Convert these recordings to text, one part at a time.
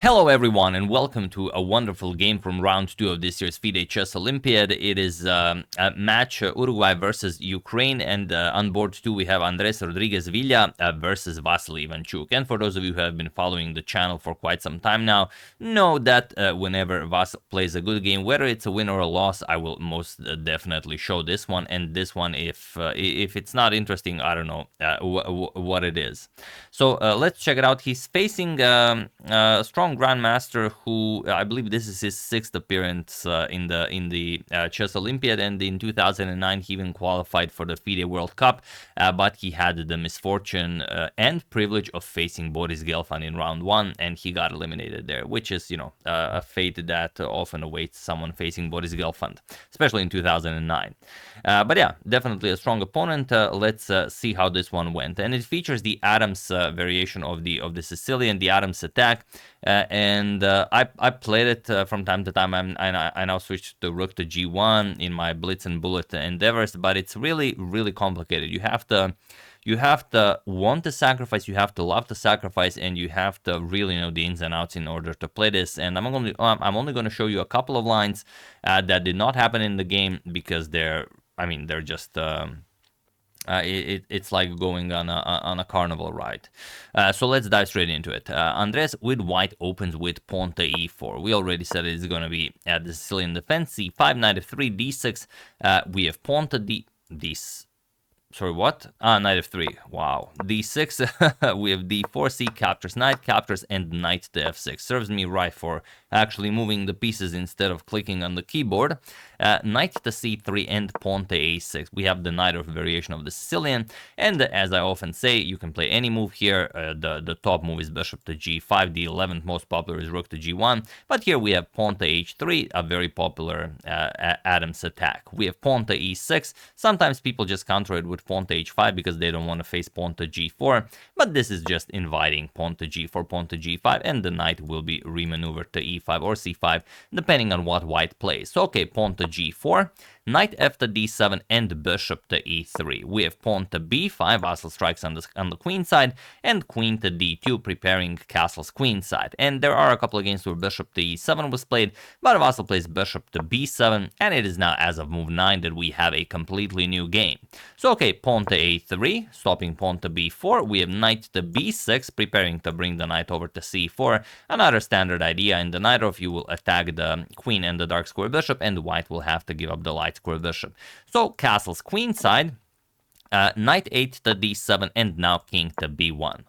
Hello everyone and welcome to a wonderful game from round 2 of this year's FIDE Chess Olympiad. It is a match Uruguay versus Ukraine, and on board 2 we have Andres Rodriguez Vila versus Vasyl Ivanchuk. And for those of you who have been following the channel for quite some time now, know that whenever Vasyl plays a good game, whether it's a win or a loss, I will most definitely show this one. And this one, if it's not interesting, I don't know what it is. So let's check it out. He's facing strong grandmaster who I believe this is his 6th appearance in the Chess Olympiad, and in 2009 he even qualified for the FIDE World Cup, but he had the misfortune and privilege of facing Boris Gelfand in round 1, and he got eliminated there, which is, you know, a fate that often awaits someone facing Boris Gelfand, especially in 2009. But yeah, definitely a strong opponent. Let's see how this one went, and it features the Adams variation of the Sicilian, the Adams attack. I played it from time to time. I now switched to rook to g1 in my blitz and bullet endeavors, but it's really complicated. You have to want to sacrifice, you have to love to sacrifice, and you have to really know the ins and outs in order to play this. And I'm only going to show you a couple of lines that did not happen in the game because they're just it's like going on a carnival ride. So let's dive straight into it. Andres with white opens with pawn to e4. We already said it's going to be at the Sicilian defense. c5, knight f3, d6. We have pawn to sorry, what? Knight f3. Wow. d6. We have d4, c captures, knight captures, and knight to f6. Serves me right for actually moving the pieces instead of clicking on the keyboard. Knight to c3 and pawn to a6. We have the Najdorf variation of the Sicilian, and as I often say, you can play any move here. The top move is bishop to g5. The 11th most popular is rook to g1. But here we have pawn to h3, a very popular Adams attack. We have pawn to e6. Sometimes people just counter it with pawn to h5 because they don't want to face pawn to g4, but this is just inviting pawn to g4, pawn to g5, and the knight will be remaneuvered to e5 or c5 depending on what white plays. So okay, pawn to g4, knight f to d7, and bishop to e3. We have pawn to b5, Vasyl strikes on the queen side, and queen to d2, preparing castle's queen side. And there are a couple of games where bishop to e7 was played, but Vasyl plays bishop to b7, and it is now as of move 9 that we have a completely new game. So okay, pawn to a3, stopping pawn to b4. We have knight to b6, preparing to bring the knight over to c4. Another standard idea in the Najdorf, you will attack the queen and the dark square bishop, and white will have to give up the light square bishop. So castle's queen side, knight 8 to d7, and now king to b1.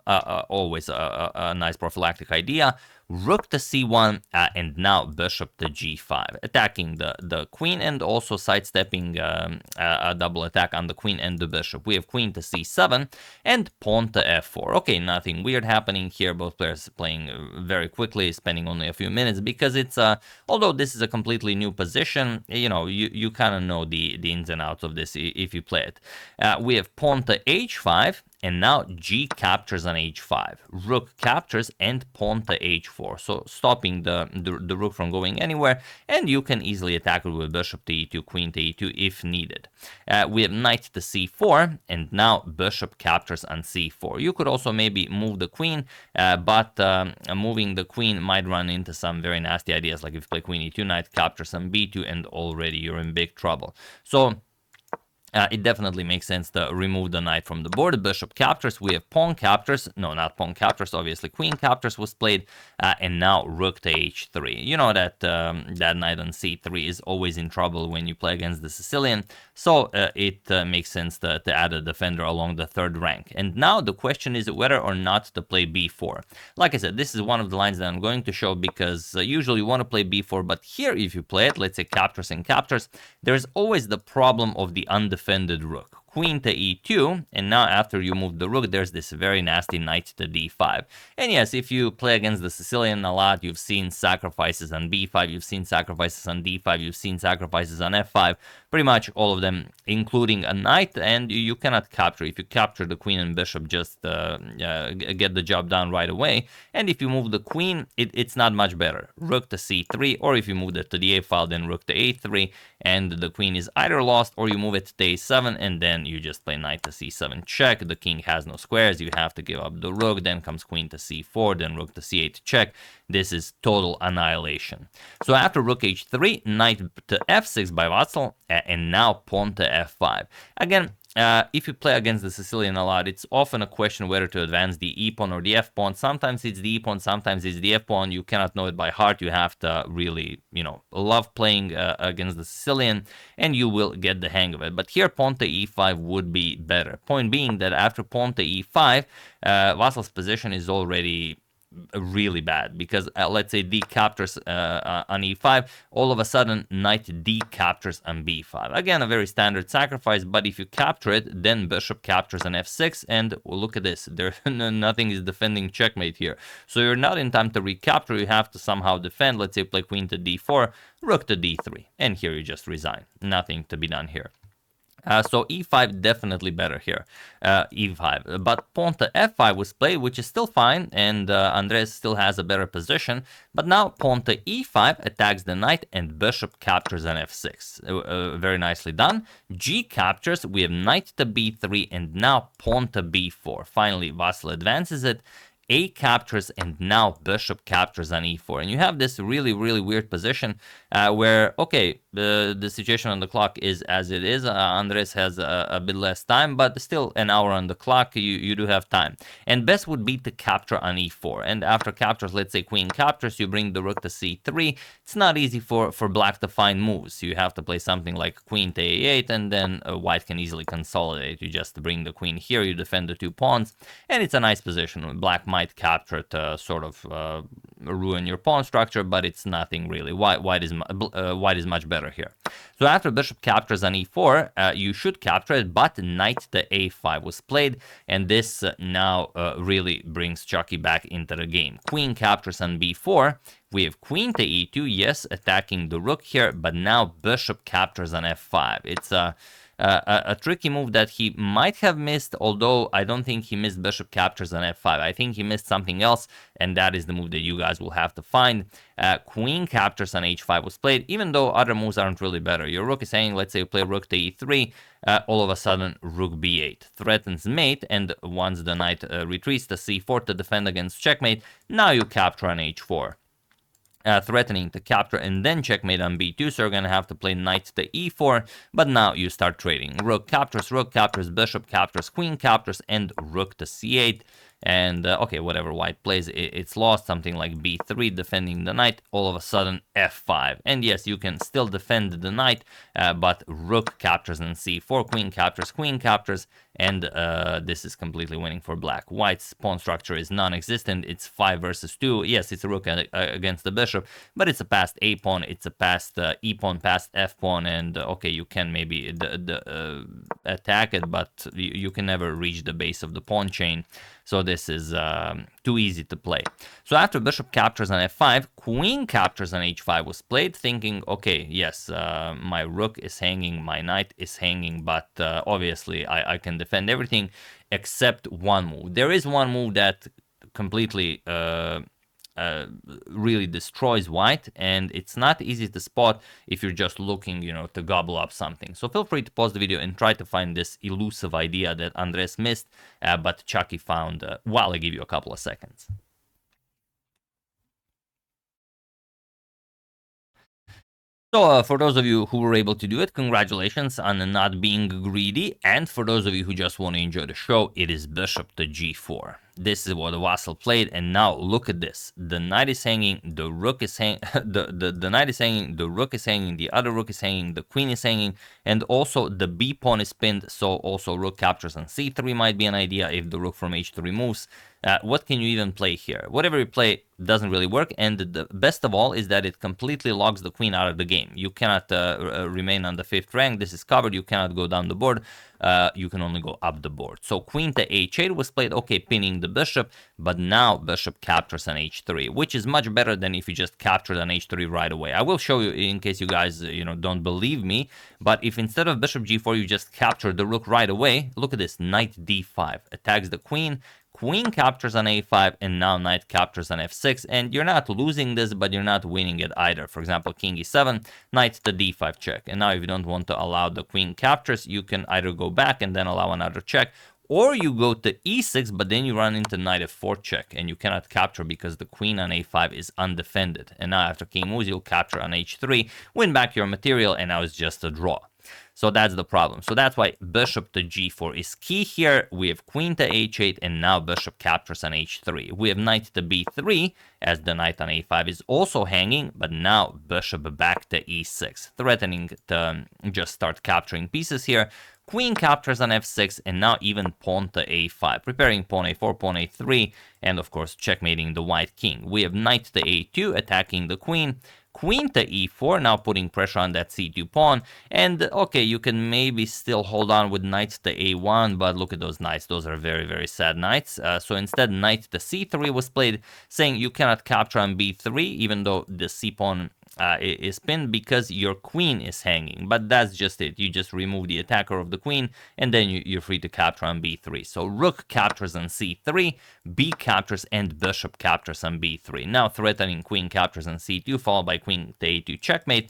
Always a nice prophylactic idea. Rook to c1, and now bishop to g5, attacking the queen and also sidestepping a double attack on the queen and the bishop. We have queen to c7 and pawn to f4. Okay, nothing weird happening here. Both players playing very quickly, spending only a few minutes because it's although this is a completely new position, you know, you kind of know the ins and outs of this if you play it. We have pawn to h5. And now g captures on h5, rook captures, and pawn to h4, so stopping the rook from going anywhere, and you can easily attack it with bishop to e2, queen to e2 if needed. We have knight to c4, and now bishop captures on c4. You could also maybe move the queen, but moving the queen might run into some very nasty ideas, like if you play queen e2, knight captures on b2, and already you're in big trouble. So it definitely makes sense to remove the knight from the board. Bishop captures. We have pawn captures. No, not pawn captures. Obviously, queen captures was played, and now rook to h3. You know that that knight on c3 is always in trouble when you play against the Sicilian, so it makes sense to add a defender along the third rank. And now the question is whether or not to play b4. Like I said, this is one of the lines that I'm going to show because usually you want to play b4, but here if you play it, let's say captures and captures, there's always the problem of the undefended rook. Queen to e2, and now after you move the rook, there's this very nasty knight to d5. And yes, if you play against the Sicilian a lot, you've seen sacrifices on b5, you've seen sacrifices on d5, you've seen sacrifices on f5, pretty much all of them, including a knight, and you cannot capture. If you capture the queen and bishop, just get the job done right away. And if you move the queen, it's not much better. Rook to c3, or if you move it to the a file, then rook to a3, and the queen is either lost, or you move it to a7, and then you just play knight to c7 check. The king has no squares, you have to give up the rook, then comes queen to c4, then rook to c8 check. This is total annihilation. So after rook h3, knight to f6 by Vasyl, and now pawn to f5. Again, if you play against the Sicilian a lot, it's often a question whether to advance the e-pawn or the f-pawn. Sometimes it's the e-pawn, sometimes it's the f-pawn. You cannot know it by heart. You have to really, love playing against the Sicilian, and you will get the hang of it. But here, pawn to e5 would be better. Point being that after pawn to e5, Vasyl's position is already really bad, because let's say d captures on e5, all of a sudden knight d captures on b5. Again, a very standard sacrifice, but if you capture it, then bishop captures on f6, and look at this, there nothing is defending checkmate here. So you're not in time to recapture, you have to somehow defend. Let's say play queen to d4, rook to d3, and here you just resign. Nothing to be done here. So e5 definitely better here, e5. But pawn to f5 was played, which is still fine, and Andres still has a better position. But now pawn to e5 attacks the knight, and bishop captures on f6. Very nicely done. G captures, we have knight to b3, and now pawn to b4. Finally, Vasyl advances it. A captures, and now bishop captures on e4, and you have this really weird position where, okay, the situation on the clock is as it is. Andres has a bit less time, but still an hour on the clock, you do have time, and best would be to capture on e4. And after captures, let's say queen captures, you bring the rook to c3. It's not easy for black to find moves. You have to play something like queen to a8, and then white can easily consolidate. You just bring the queen here, you defend the two pawns, and it's a nice position. Black might capture to sort of ruin your pawn structure, but it's nothing really. White is much better here. So after bishop captures on e4, you should capture it, but knight to a5 was played, and this now really brings Chucky back into the game. Queen captures on b4. We have queen to e2, yes, attacking the rook here, but now bishop captures on f5. It's a tricky move that he might have missed, although I don't think he missed bishop captures on f5. I think he missed something else, and that is the move that you guys will have to find. Queen captures on h5 was played, even though other moves aren't really better. Your rook is saying, let's say you play rook to e3, all of a sudden rook b8 threatens mate, and once the knight retreats to c4 to defend against checkmate, now you capture on h4. Threatening to capture and then checkmate on b2, so you're going to have to play knight to e4, but now you start trading. Rook captures, bishop captures, queen captures, and rook to c8. And okay, whatever white plays, it's lost. Something like b3, defending the knight, all of a sudden f5. And yes, you can still defend the knight, but rook captures on c4, queen captures, and this is completely winning for black. White's pawn structure is non-existent. It's 5 versus 2. Yes, it's a rook against the bishop, but it's a passed a pawn, it's a passed e pawn, passed f pawn, and okay, you can maybe attack it, but you can never reach the base of the pawn chain. So this is too easy to play. So after bishop captures on f5, queen captures on h5 was played, thinking, okay, yes, my rook is hanging, my knight is hanging, but obviously I can defend everything except one move. There is one move that completely really destroys white, and it's not easy to spot if you're just looking, to gobble up something. So feel free to pause the video and try to find this elusive idea that Andres missed, but Chucky found while I give you a couple of seconds. So for those of you who were able to do it, congratulations on not being greedy, and for those of you who just want to enjoy the show, it is bishop to g4. This is what Vasyl played, and now look at this. The knight is hanging, the rook is hanging, the knight is hanging, the rook is hanging, the other rook is hanging, the queen is hanging, and also the b pawn is pinned, so also rook captures on c3 might be an idea if the rook from h3 moves. What can you even play here? Whatever you play doesn't really work, and the best of all is that it completely locks the queen out of the game. You cannot remain on the 5th rank. This is covered. You cannot go down the board. You can only go up the board. So queen to h8 was played, okay, pinning the bishop, but now bishop captures on h3, which is much better than if you just captured on h3 right away. I will show you in case you guys, don't believe me, but if instead of bishop g4 you just capture the rook right away, look at this, knight d5 attacks the queen, queen captures on a5, and now knight captures on f6, and you're not losing this, but you're not winning it either. For example, king e7, knight to d5 check, and now if you don't want to allow the queen captures, you can either go back and then allow another check, or you go to e6, but then you run into knight f4 check, and you cannot capture because the queen on a5 is undefended. And now after king moves, you'll capture on h3, win back your material, and now it's just a draw. So that's the problem. So that's why bishop to g4 is key here. We have queen to h8, and now bishop captures on h3. We have knight to b3, as the knight on a5 is also hanging, but now bishop back to e6, threatening to just start capturing pieces here. Queen captures on f6, and now even pawn to a5, preparing pawn a4, pawn a3, and of course checkmating the white king. We have knight to a2, attacking the queen, queen to e4, now putting pressure on that c2 pawn, and okay, you can maybe still hold on with knight to a1, but look at those knights, those are very, very sad knights. So instead, knight to c3 was played, saying you cannot capture on b3, even though the c pawn is pinned because your queen is hanging. But that's just it. You just remove the attacker of the queen, and then you're free to capture on b3. So rook captures on c3, b captures, and bishop captures on b3. Now threatening queen captures on c2, followed by queen to a2 checkmate.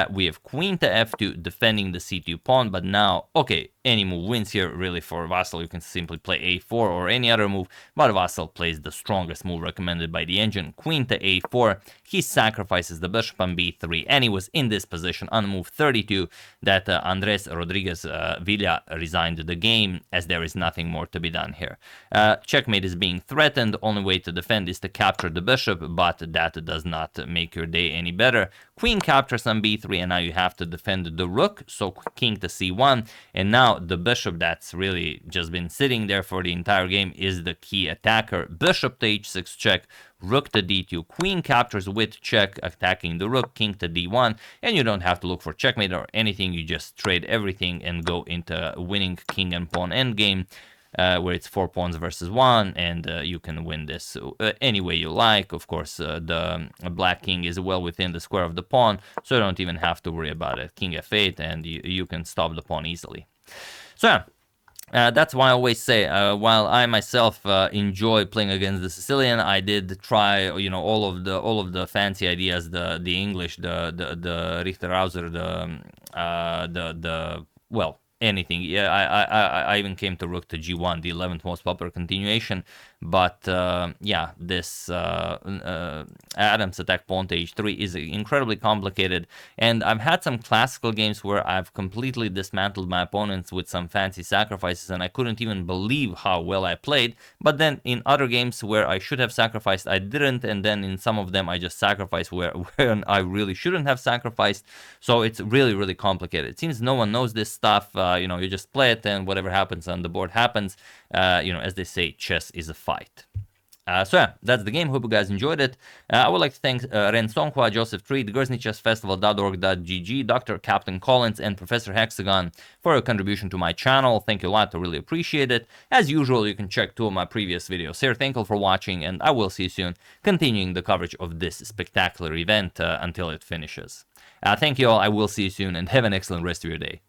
We have queen to f2, defending the c2 pawn, but now, okay, any move wins here, really. For Vasyl, you can simply play a4 or any other move, but Vasyl plays the strongest move recommended by the engine, queen to a4. He sacrifices the bishop on b3, and he was in this position on move 32 that Andres Rodriguez Vila resigned the game, as there is nothing more to be done here. Checkmate is being threatened. Only way to defend is to capture the bishop, but that does not make your day any better. Queen captures on b3, and now you have to defend the rook, so king to c1, and now the bishop that's really just been sitting there for the entire game is the key attacker. Bishop to h6 check, rook to d2, queen captures with check, attacking the rook, king to d1, and you don't have to look for checkmate or anything, you just trade everything and go into winning king and pawn endgame. Where it's 4 pawns versus 1, and you can win this any way you like. Of course, the black king is well within the square of the pawn, so you don't even have to worry about it. King f8, and you can stop the pawn easily. So yeah, that's why I always say, while I myself enjoy playing against the Sicilian, I did try, all of the fancy ideas, the English, the Richter-Hauser, well, anything. Yeah, I even came to rook to g1, the 11th most popular continuation. But yeah, this Adams attack pawn to h3 is incredibly complicated, and I've had some classical games where I've completely dismantled my opponents with some fancy sacrifices, and I couldn't even believe how well I played. But then in other games where I should have sacrificed, I didn't, and then in some of them I just sacrificed where I really shouldn't have sacrificed. So it's really, really complicated. It seems no one knows this stuff. You just play it, and whatever happens on the board happens. As they say, chess is a fight. So yeah, that's the game. Hope you guys enjoyed it. I would like to thank Ren Songhua, Joseph Tree, the GuernseyChessFestival.org.gg, Dr. Captain Collins, and Professor Hexagon for your contribution to my channel. Thank you a lot. I really appreciate it. As usual, you can check 2 of my previous videos here. Thank you for watching, and I will see you soon, continuing the coverage of this spectacular event until it finishes. Thank you all. I will see you soon, and have an excellent rest of your day.